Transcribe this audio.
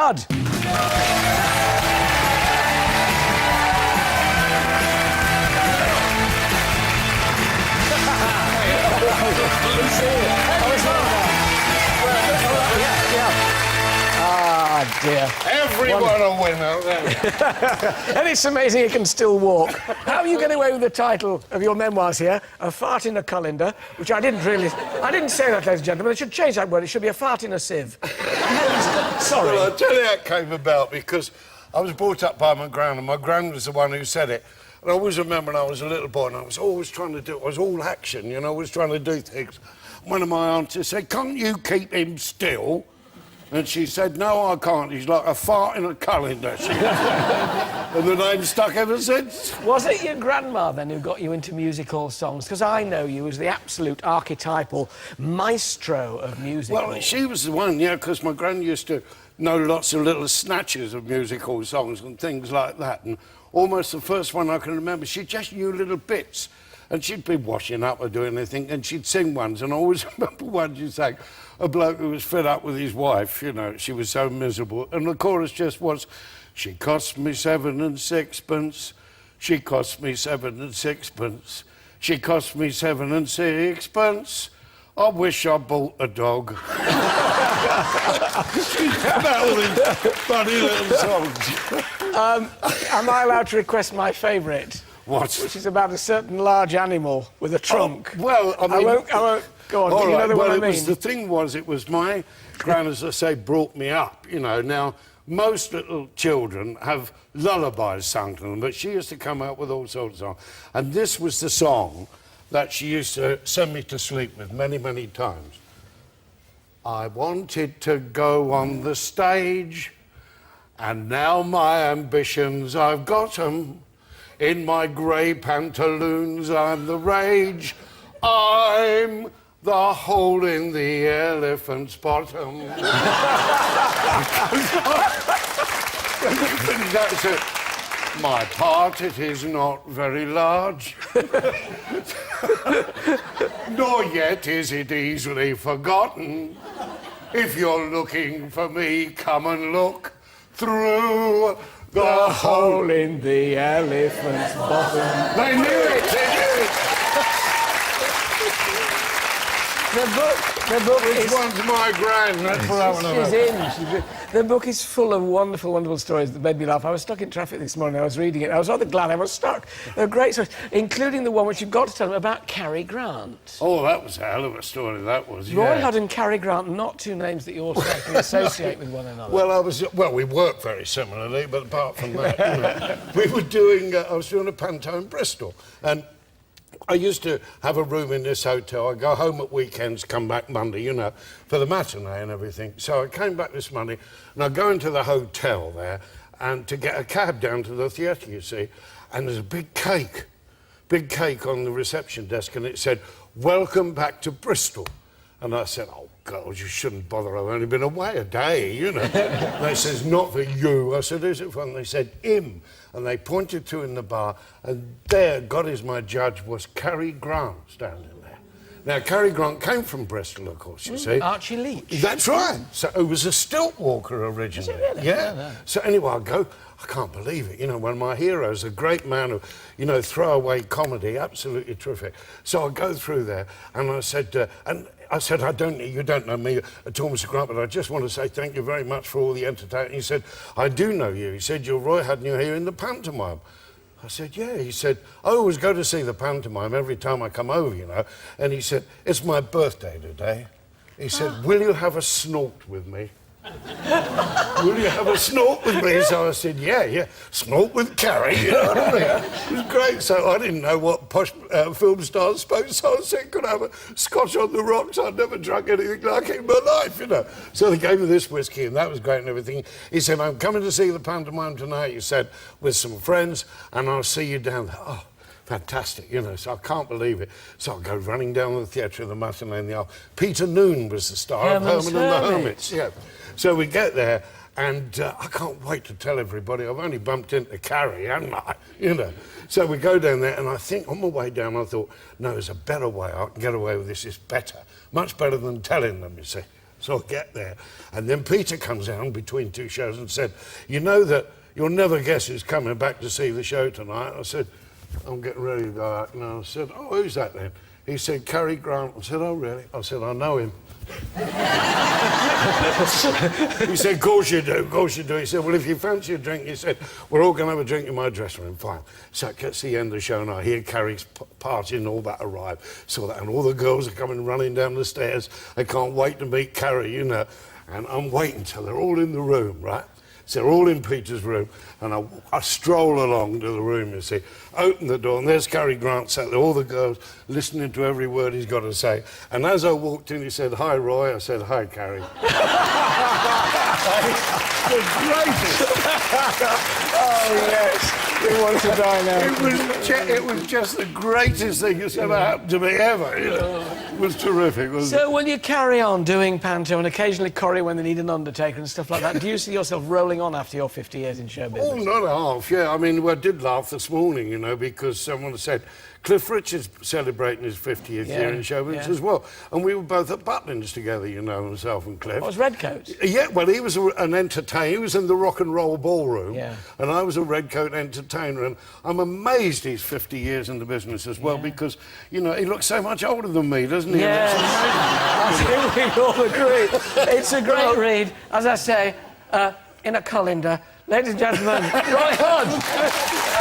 Hudd. Ah, dear. Everyone a winner. And it's amazing he can still walk. How are you getting away with the title of your memoirs here? A fart in a colander, which I didn't say that, ladies and gentlemen. I should change that word. It should be a fart in a sieve. Sorry. Well, I'll tell you how it came about, because I was brought up by my gran, and my gran was the one who said it. And I always remember when I was a little boy, and I was always trying to do it. I was all action, you know, always trying to do things. One of my aunties said, "Can't you keep him still?" And she said, "No, I can't. He's like a fart in a colander." And the name's stuck ever since. Was it your grandma, then, who got you into music-hall songs? Because I know you as the absolute archetypal maestro of music hall. Well, she was the one, yeah, because my gran used to know lots of little snatches of music-hall songs and things like that. And almost the first one I can remember, she just knew little bits. And she'd be washing up or doing anything, and she'd sing ones. And I always remember one she sang, a bloke who was fed up with his wife, you know, she was so miserable. And the chorus just was, "She cost me 7 and 6pence, she cost me 7 and 6pence, she cost me 7 and 6pence, I wish I bought a dog." About all these funny little songs. Am I allowed to request my favourite? What? Which is about a certain large animal with a trunk. Oh, well, I mean... I won't go on, All but you know right, the one I well, mean. the thing was, it was my gran, as I say, brought me up, you know. Now, most little children have lullabies sung to them, but she used to come out with all sorts of songs. And this was the song that she used to send me to sleep with many, many times. I wanted to go on the stage, and now my ambitions, I've got 'em. In my grey pantaloons, I'm the rage. I'm the hole in the elephant's bottom. That's it. My part, it is not very large. Nor yet is it easily forgotten. If you're looking for me, come and look through the hole in the elephant's bottom. They knew it! They knew it! The book Which is... one's my gran? That's what I want to know. She's in. The book is full of wonderful, wonderful stories that made me laugh. I was stuck in traffic this morning. I was reading it. I was rather glad I was stuck. They're great stories, including the one which you've got to tell them about Cary Grant. Oh, that was a hell of a story, that was, Roy yeah. Hudd and Cary Grant, not two names that you automatically associate with one another. Well, we work very similarly, but apart from that, you know, we were doing... I was doing a panto in Bristol, and I used to have a room in this hotel. I go home at weekends, come back Monday, you know, for the matinee and everything. So I came back this Monday, and I go into the hotel there and to get a cab down to the theatre, you see, and there's a big cake on the reception desk, and it said, "Welcome back to Bristol." And I said, "Oh, God, you shouldn't bother. I've only been away a day, you know." And they says, "Not for you." I said, "Who's it for?" And they said, "Him." And they pointed to in the bar, and there, God is my judge, was Cary Grant standing there. Now, Cary Grant came from Bristol, of course, you see. Archie Leach. That's right. So he was a stilt walker originally. Is it really? Yeah. No. So anyway, I go, I can't believe it. You know, one of my heroes, a great man of, you know, throwaway comedy, absolutely terrific. So I go through there, and I said, you don't know me at all, Mr. Grant, but I just want to say thank you very much for all the entertainment. He said, "I do know you." He said, "You're Roy Hudd, and you're here in the pantomime." I said, "Yeah." He said, "I always go to see the pantomime every time I come over, you know." And he said, "It's my birthday today." He said, "Will you have a snort with me?" "Will you have a snort with me?" So I said, yeah, snort with Cary, you know what I mean? It was great. So I didn't know what posh film stars spoke, so I said, "Could I have a scotch on the rocks?" I'd never drunk anything like it in my life, you know. So they gave me this whiskey, and that was great and everything. He said, "I'm coming to see the pantomime tonight," he said, "with some friends, and I'll see you down there." Oh, fantastic, you know, so I can't believe it. So I go running down the theatre of the matinee in the hour. Peter Noon was the star of Herman and the Hermits. Yeah. So we get there, and I can't wait to tell everybody. I've only bumped into Cary, haven't I? You know. So we go down there, and I think on my way down, I thought, no, there's a better way. I can get away with this. It's better. Much better than telling them, you see. So I get there, and then Peter comes down between two shows and said, "You know that you'll never guess who's coming back to see the show tonight." I said, "I'm getting ready to go out now." I said, "Oh, who's that then?" He said, "Cary Grant." I said, "Oh, really?" I said, "I know him." He said, "Of course you do, of course you do." He said, "Well, if you fancy a drink," he said, "we're all going to have a drink in my dressing room." Fine. So it gets to the end of the show and I hear Cary's party and all that arrive. So that, and all the girls are coming running down the stairs. They can't wait to meet Cary, you know. And I'm waiting till they're all in the room, right? So they're all in Peter's room, and I stroll along to the room, you see, open the door, and there's Cary Grant sat there, all the girls listening to every word he's got to say. And as I walked in, he said, "Hi, Roy." I said, "Hi, Cary." The greatest. Oh, yes. We want to die now. It was just the greatest thing that's ever happened to me ever. You know? It was terrific, wasn't it? So will you carry on doing panto and occasionally Corrie when they need an undertaker and stuff like that? Do you see yourself rolling on after your 50 years in show business? Oh, not a half, yeah. I mean, I did laugh this morning, you know, because someone said Cliff Richard's celebrating his 50th year in show business as well. And we were both at Butlins together, you know, myself and Cliff. What was Redcoat? Yeah, well, he was an entertainer. He was in the rock and roll ballroom. Yeah. And I was a Redcoat entertainer. And I'm amazed he's 50 years in the business as well because, you know, he looks so much older than me, doesn't he? Yes. I think we all agree. It's a great read. As I say, in a colander. Ladies and gentlemen, Roy Hudd.